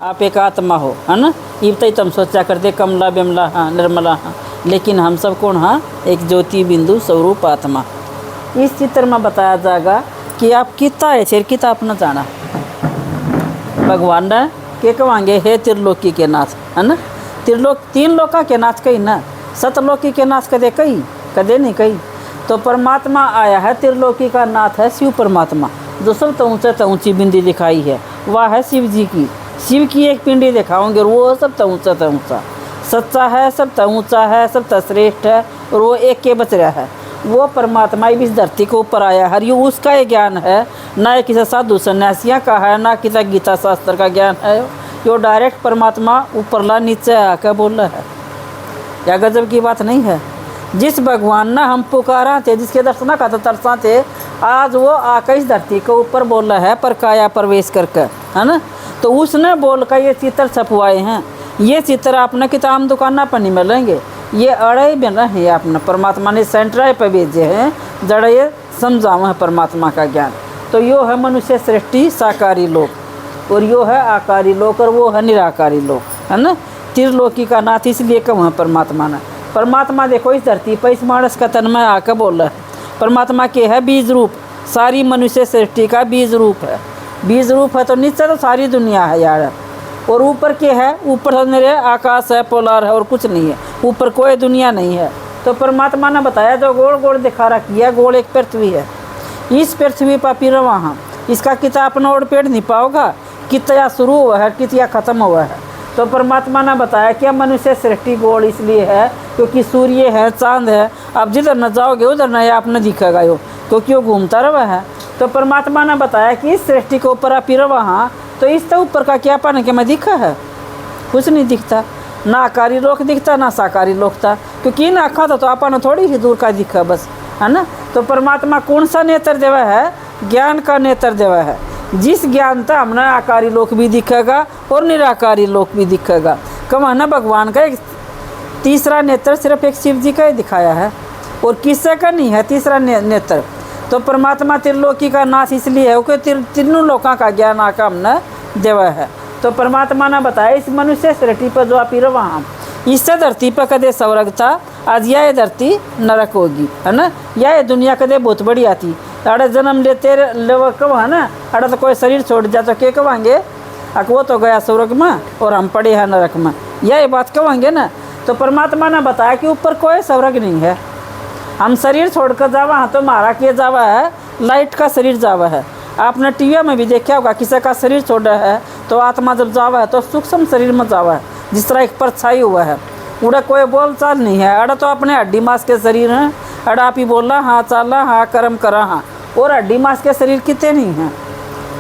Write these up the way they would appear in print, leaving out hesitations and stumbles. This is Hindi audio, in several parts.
आप एक आत्मा हो, है ना। इवतई तुम सोचा करते कमला बिमला हाँ निर्मला हाँ, लेकिन हम सब कौन हाँ एक ज्योति बिंदु स्वरूप आत्मा। इस चित्र में बताया जाएगा कि आप कितना है शेर कितना अपना जाना भगवान ने के कहेंगे हे त्रिलोकी के नाथ, है ना। तीन लोका के नाथ कही ना, सतलोकी के नाथ कदे कही कदे नहीं कही। तो परमात्मा आया है त्रिलोकी का नाथ है शिव परमात्मा, जो सब तो ऊँची बिंदी दिखाई है वह है शिव जी की। शिव की एक पिंडी दिखाओगे और वो सब ऊँचा सच्चा है, सब ऊँचा है, सब श्रेष्ठ है और वो एक के बच रहा है। वो परमात्मा इस धरती के ऊपर आया है, यो उसका ये ज्ञान है, ना ये किसी साधु सन्यासियों का है, ना किसी गीता शास्त्र का ज्ञान है। यो डायरेक्ट परमात्मा ऊपरला नीचे आकर बोल रहा है। या गजब की बात नहीं है। जिस भगवान ने हम पुकारा थे, जिसके दर्शन का तरसा थे, आज वो आकर इस धरती के ऊपर बोल रहा है पर काया प्रवेश करके, है ना। तो उसने बोल कर ये चित्र छपवाए हैं। ये चित्र आपने किताब दुकाना पर नहीं मिलेंगे, ये अड़े बन रहे हैं आपने परमात्मा ने सेंटर पे भेजे हैं, जड़ ये समझावा है परमात्मा का ज्ञान। तो यो है मनुष्य सृष्टि साकारी लोक और यो है आकारी लोक और वो है निराकारी लोक, है ना। त्रिलोकी का नाथ इसलिए कम है परमात्मा ने। परमात्मा देखो इस धरती पर इस मानस का तन में आकर बोल रहा है। परमात्मा के है बीज रूप, सारी मनुष्य सृष्टि का बीज रूप है। बीज रूप है तो नीचे तो सारी दुनिया है यार, और ऊपर के है, ऊपर तो मेरे आकाश है, पोलार है और कुछ नहीं है, ऊपर कोई दुनिया नहीं है। तो परमात्मा ने बताया जो गोल गोल दिखा रखी है, गोल एक पृथ्वी है। इस पृथ्वी पर फिर वहाँ इसका कितना अपना ओढ़ पेड़ नहीं पाओगा, कितना शुरू हुआ है कितना ख़त्म हुआ है। तो परमात्मा ने बताया कि मनुष्य सृष्टि गोल इसलिए है क्योंकि सूर्य है, चांद है, आप जिधर न जाओगे उधर न आपने दिखेगा यो, क्योंकि वो घूमता रहा है। तो परमात्मा ने बताया कि इस सृष्टि के ऊपर आप वहाँ, तो इस तो ऊपर का क्या पाने के मैं दिखा है, कुछ नहीं दिखता, ना आकारी लोक दिखता ना साकारी लोक था, क्योंकि ना आखा था तो आपने थोड़ी ही दूर का दिखा बस, है ना। तो परमात्मा कौन सा नेत्र देवा है, ज्ञान का नेत्र देवा है। जिस ज्ञान था हमने आकारी लोक भी दिखेगा और निराकारी लोक भी दिखेगा। कम ना भगवान का एक तीसरा नेत्र सिर्फ एक शिव जी का ही दिखाया है और किसी का नहीं है तीसरा नेत्र। तो परमात्मा त्रिलोकी का नाश इसलिए है क्योंकि तीनों लोकों का ज्ञान आका हमने देवा है। तो परमात्मा ने बताया इस मनुष्य सृष्टि पर जो आप वहाँ इससे धरती पर कदे स्वर्ग था, आज यह धरती नरक होगी, है ना। यह दुनिया कदे बहुत बड़ी आती, अरे जन्म लेते कब है ना, अरे तो कोई शरीर छोड़ जाए तो क्या कहेंगे वो तो गया स्वर्ग में और हम पड़े हैं नरक में, यह बात कहेंगे ना। तो परमात्मा ने बताया कि ऊपर कोई स्वर्ग नहीं है, हम शरीर छोड़कर जावा हाँ तो मारा किए जावा है, लाइट का शरीर जावा है। आपने टीवी में भी देखा होगा किसी का शरीर छोड़ा है तो आत्मा जब जावा है तो सूक्ष्म शरीर में जावा है, जिस तरह एक परछाई हुआ है, उड़ा कोई बोल चाल नहीं है। अड़ा तो अपने हड्डी मांस के शरीर हैं, अड़ा आप ही बोलना हाँ चाला हाँ कर्म करा हाँ, और हड्डी मांस के शरीर कितने नहीं हैं।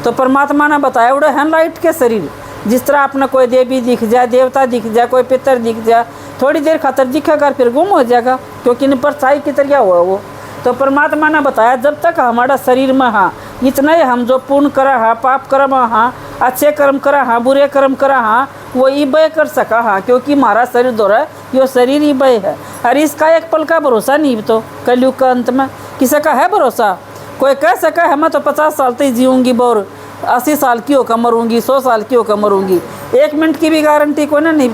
तो परमात्मा ने बताया उड़ा है लाइट के शरीर, जिस तरह अपना कोई देवी दिख जाए, देवता दिख जाए, कोई पितर दिख जाए, थोड़ी देर खातर दिखेगा फिर गुम हो जाएगा, क्योंकि इन परछाई की तरह हुआ वो। तो परमात्मा ने बताया जब तक हमारा शरीर में हाँ इतना ही हम जो पुण्य करा हाँ, पाप कर्म हाँ, अच्छे कर्म करा हाँ, बुरे कर्म करा हाँ, वो ईबय कर सका हाँ, क्योंकि हमारा शरीर दौरा है, यो शरीर ईबय है। और इसका एक पल का भरोसा नहीं, तो कलयुग का अंत में किसी का है भरोसा। कोई कह सका है मैं तो 50 साल तक जीऊँगी और 80 साल की होकर मरूँगी, 100 साल की होकर मरूँगी, 1 मिनट की भी गारंटी कोई ना नहीं।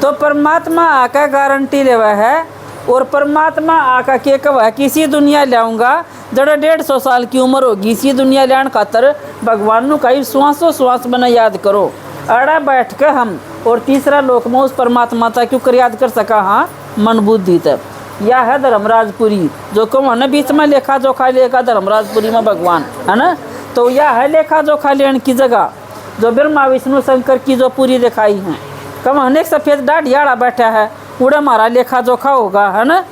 तो परमात्मा आका गारंटी लेवा है, और परमात्मा आका के कब है किसी दुनिया लाऊंगा जड़ा 150 साल की उम्र होगी, इसी दुनिया लाने खातर भगवान का ही श्वास बना याद करो, अड़ा बैठ कर हम और तीसरा लोक में उस परमात्मा था क्यों कर याद कर सका हाँ मन बुद्धि तक। यह है धर्मराजपुरी, जो कम है ना बीच में लेखा जोखा लेगा धर्मराजपुरी में भगवान, है ना। तो यह है लेखा जोखा लेने की जगह जो ब्रह्मा विष्णु शंकर की जो पूरी दिखाई है। कम अनेक सफ़ेद डाढ़ियाड़ा बैठा है, उड़ा मारा लेखा जोखा होगा, है ना।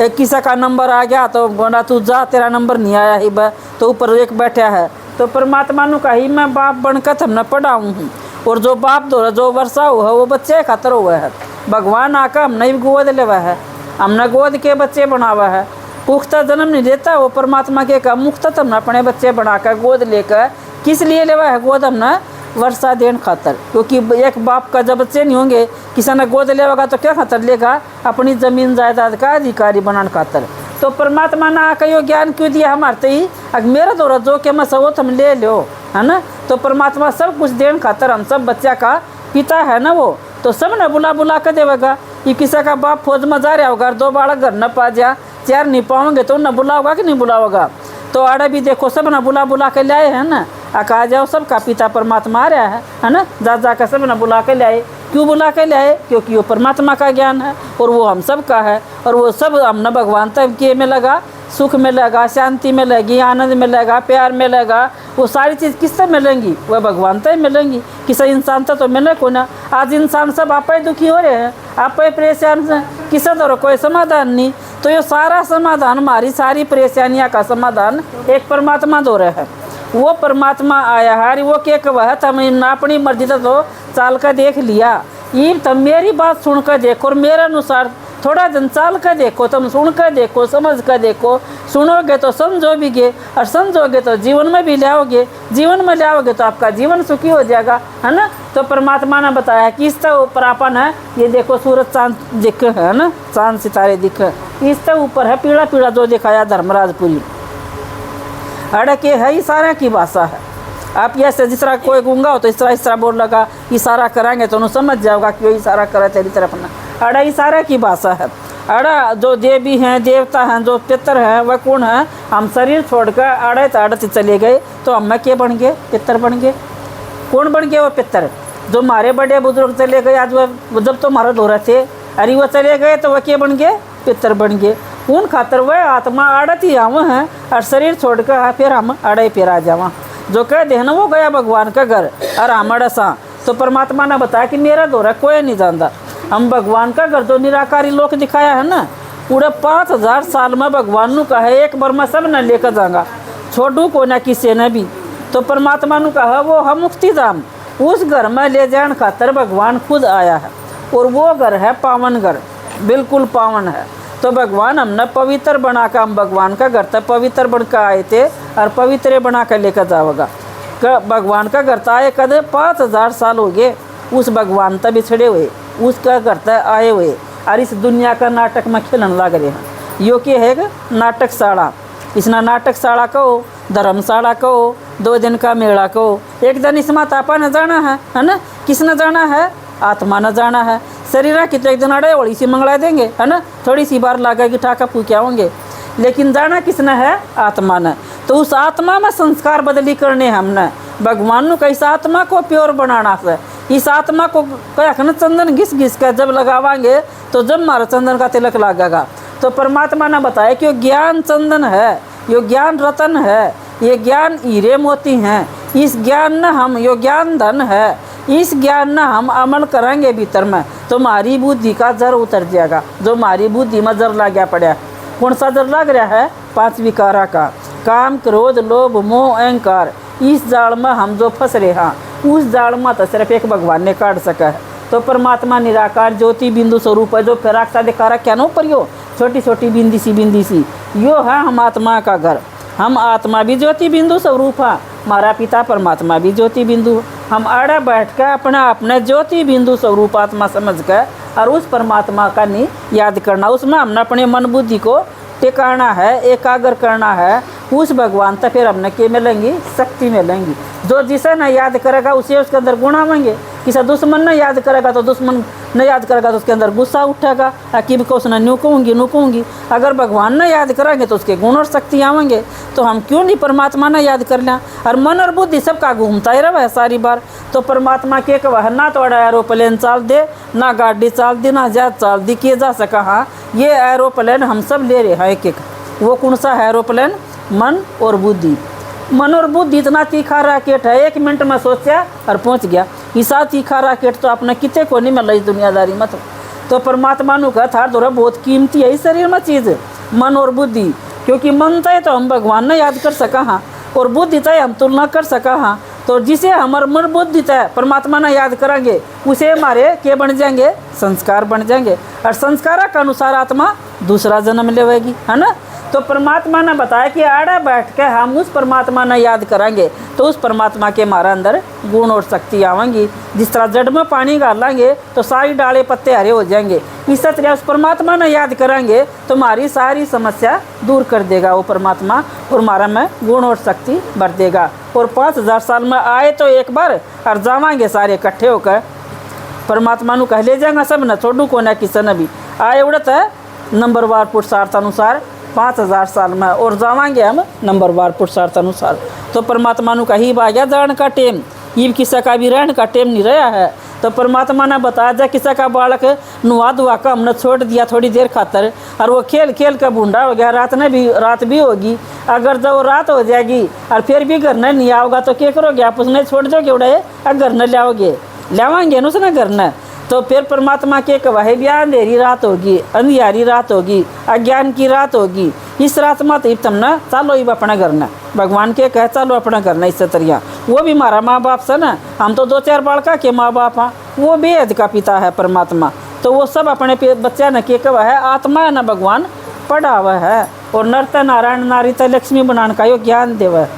एक किसी का नंबर आ गया तो बोला तू जा तेरा नंबर नहीं आया ही बा, तो ऊपर एक बैठा है। तो परमात्मा ने कही मैं बाप बनकर हमने पढ़ाऊँ हूँ, और जो बाप दो जो वर्षा हुआ वो बच्चे खातर हुआ है। भगवान आका हमने भी गोद लेवा है, हमने गोद के बच्चे बनावा है। पुख्ता जन्म नहीं देता वो परमात्मा के का मुख्त हमने अपने बच्चे बनाकर गोद लेकर किस लिए लेवा है, गोद हमने वर्षा देन खातर, क्योंकि एक बाप का जब बच्चे नहीं होंगे किसी ने गोद लेगा तो क्या खातर लेगा, अपनी ज़मीन जायदाद का अधिकारी बनाने खातर। तो परमात्मा ने आकर यो ज्ञान क्यों दिया हमारे ही, अब मेरा दौरा जो कि मैं सब तुम ले लो, है ना। तो परमात्मा सब कुछ देने खातर हम सब बच्चा का पिता है ना वो, तो सब न बुला बुला कर देगा। ये किसी का बाप फौज में जा रहा होगा, 2 बालक घर न पा जा, 4 नहीं पाओगे तो न बुलाओगा कि नहीं बुलाओगा। तो आड़े भी देखो सब न बुला बुला के लाए हैं ना, कहा जाओ सबका पिता परमात्मा आ रहा है ना, जा जा कर सब न बुला के लाए। क्यों बुला के लाए? क्योंकि वो परमात्मा का ज्ञान है और वो हम सब का है, और वो सब हम न भगवान तक के में लगा, सुख में लगा, शांति में लगी, आनंद में लगा, प्यार में लगा। वो सारी चीज़ किससे मिलेंगी? वह भगवान से मिलेंगी, किसी इंसान से तो मिले को ना। आज इंसान सब आप ही दुखी हो रहे हैं, आप ही परेशान हैं, किसी तरह कोई समाधान नहीं। तो ये सारा समाधान, हमारी सारी परेशानियाँ का समाधान एक परमात्मा दो रहे है। वो परमात्मा आया है, वो क्या कहा था, मैं अपनी मर्जी से तो चाल कर देख लिया। ये तो मेरी बात सुन कर देखो और मेरे अनुसार थोड़ा दिन चाल कर देखो, तुम सुन कर देखो, समझ कर देखो। सुनोगे तो समझोगे और समझोगे तो जीवन में भी लाओगे, जीवन में लाओगे तो आपका जीवन सुखी हो जाएगा, है ना। तो परमात्मा ने बताया कि इससे ऊपर अपन है, ये देखो सूरज चांद दिख है ना, चांद सितारे दिख, इससे ऊपर है पीड़ा पीड़ा जो दिखाया धर्मराजपुरी। अड़के है इशारा की भाषा है। आप ऐसे जिस तरह कोई गूंगा हो तो इस तरह बोल लगा, इशारा कराएंगे तो उन्हें समझ जाओगा कि वो इशारा करे तेरी तरफ ना। अड़ा इशारा की भाषा है। अड़ा जो देवी हैं, देवता हैं, जो पितर हैं, वह कौन है? हम शरीर छोड़कर अड़े चले गए तो हम क्या बन गए? पितर बन गए। कौन बन गए? वो पितर जो हमारे बड़े बुजुर्ग चले गए, आज वह जब तो हमारे दो रहे थे, अरे वो चले गए तो वह क्या बन गए? पितर बन गए। उन खातर वह आत्मा अड़त ही आव हैं और शरीर छोड़कर फिर हम अड़े फिर आ जावा। जो कह दे ना वो गया भगवान का घर और हम अड़सा। तो परमात्मा ने बताया कि मेरा दौरा कोई नहीं जानता। हम भगवान का घर जो निराकारी लोक दिखाया है ना, पूरे 5000 साल में भगवान ने कहा एक बार में सब न लेकर जाऊंगा, छोड़ू को ना किसी ने भी। तो परमात्मा ने कहा वो हम मुक्ति धाम, उस घर में ले जाने खातर भगवान खुद आया है, और वो घर है पावन घर, बिल्कुल पावन है। तो भगवान हमने पवित्र बना कर, हम भगवान का घर तक पवित्र बन कर आए थे और पवित्र बना कर लेकर जाओगा। भगवान का घर आए कदे 5000 साल हो गए, उस भगवान तक बिछड़े हुए, उसका घर तक आए हुए और इस दुनिया का नाटक में खेलन लग रहे हैं। यो के है नाटकशाला, इसना नाटकशाला कहो, धर्मशाला कहो, 2 दिन का मेला कहो। एक दिन इसमें तापा न जाना है ना, किस न जाना है? आत्मा न जाना है। शरीर की तो एक दिन अड़े होड़ी सी मंगला देंगे, है ना, थोड़ी सी बार लागेगी ठाका फूक्या होंगे, लेकिन जाना किसने है? आत्मा ने। तो उस आत्मा में संस्कार बदली करने हमने। भगवान ने कैसा आत्मा को प्योर बनाना है। इस आत्मा को कह चंदन घिस घिस कर जब लगावाएंगे तो जब हमारा चंदन का तिलक लगेगा। तो परमात्मा ने बताया कि ये ज्ञान चंदन है, ये ज्ञान रतन है, ये ज्ञान हीरे मोती हैं। इस ज्ञान न हम, यो ज्ञान धन है, इस ज्ञान न हम अमल करेंगे भीतर में तो हमारी बुद्धि का जर उतर जाएगा। जो हमारी बुद्धि में जर लग गया पड़ा, कौन सा जर लग रहा है? 5 विकारा का, काम, क्रोध, लोभ, मोह, अहंकार। इस जाल में हम जो फंस रहे हैं, उस जाल में तो सिर्फ एक भगवान ने काट सका है। तो परमात्मा निराकार ज्योति बिंदु स्वरूप है, जो फिराक दिखारा क्या नो पर यो छोटी छोटी बिंदी सी यो है हम आत्मा का घर। हम आत्मा भी ज्योति बिंदु स्वरूप है, हमारा पिता परमात्मा भी ज्योति बिंदु। हम आड़े बैठ कर अपने ज्योति बिंदु स्वरूप आत्मा समझ कर और उस परमात्मा का नहीं याद करना, उसमें हमने अपने मन बुद्धि को टिकाना है, एकाग्र करना है। उस भगवान तक फिर हमने क्या मिलेंगी? शक्ति मिलेंगी। जो जिसे न याद करेगा उसे उसके अंदर गुण आवेंगे। किसी दुश्मन ने याद करेगा तो दुश्मन न याद करेगा तो उसके अंदर गुस्सा उठेगा, कि को उसने न्यू कहूँगी। अगर भगवान ने याद करेंगे तो उसके गुण और शक्ति आवेंगे। तो हम क्यों नहीं परमात्मा ने याद कर लें? और मन और बुद्धि सबका घूमता ही रहा है सारी बार। तो परमात्मा के कहा ना तो एरोप्लेन चाल दे, ना गाड़ी चाल दी, ना जहाज चाल दी, किए जा सका। हाँ, ये एरोप्लेन हम सब ले रहे हैं एक एक। वो कौन सा है एरोप्लेन? मन और बुद्धि। मन और बुद्धि इतना तीखा रॉकेट है, 1 मिनट में सोचा और पहुंच गया। ऐसा तीखा रॉकेट तो अपने कितने को नहीं मिला इस दुनियादारी में। तो परमात्मा ने कहा था थोड़ा बहुत कीमती है इस शरीर में चीज़, मन और बुद्धि। क्योंकि मन तय तो हम भगवान ने याद कर सका हाँ, और बुद्धि तय हम तुलना कर सका हाँ। तो जिसे हमारे मन बुद्धि तय परमात्मा ने याद करेंगे उसे हमारे के बन जाएंगे? संस्कार बन जाएंगे। और संस्कार के अनुसार आत्मा दूसरा जन्म लेवेगी, है ना। तो परमात्मा ने बताया कि आड़ा बैठ के हम उस परमात्मा ने याद करेंगे तो उस परमात्मा के हमारे अंदर गुण और शक्ति आवेंगी। जिस तरह जड़ में पानी डालेंगे तो सारी डाले पत्ते हरे हो जाएंगे, इस तरह उस परमात्मा ने याद करेंगे तो हमारी सारी समस्या दूर कर देगा वो परमात्मा, और हमारा में गुण और शक्ति बढ़ देगा। और 5000 साल में आए तो एक बार और जावांगे सारे इकट्ठे होकर। परमात्मा नु कह ले जाएगा सब न, छोड़ू को ना किसी ने भी आए उड़त है नंबरवार पुरुषार्थ अनुसार 5000 साल में और जावांगे हम नंबरवार पुरुषार्थ अनुसार। तो परमात्मा नु कही आ गया जान का टेम, ये किसी का भी रहन का टेम नहीं रहा है। तो परमात्मा ने बताया जा किसी का बालक नुआ दुआ का हमने छोड़ दिया थोड़ी देर खातर और वो खेल खेल कर बूढ़ा हो गया, रात भी होगी। अगर जब रात हो जाएगी और फिर भी घर नहीं आओगा तो क्या करोगे आप, उसने छोड़ दोगे उड़े घर न लाओगे, लावाएंगे ना उसने घर न। तो फिर परमात्मा के कहे भी अंधेरी रात होगी, अंधियारी रात होगी, अज्ञान की रात होगी, इस रात में तो तुम ना चलो ही अपने घर न, भगवान के कहे चलो अपने घर न। इस तरिया वो भी हमारा माँ बाप से ना, हम तो 2-4 बालका के माँ बाप हैं, वो बेहद का पिता है परमात्मा। तो वो सब अपने बच्चा न के कह है आत्मा है न भगवान पढ़ा हुआ है। और नर नारायण नारी त लक्ष्मी बनाने का यो ज्ञान देव है,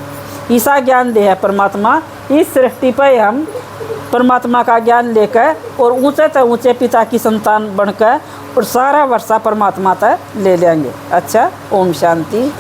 ईसा ज्ञान दे है परमात्मा। इस सृष्टि पर हम परमात्मा का ज्ञान लेकर और ऊंचे से ऊंचे पिता की संतान बनकर और सारा वर्षा परमात्मा तक ले लेंगे। अच्छा, ओम शांति।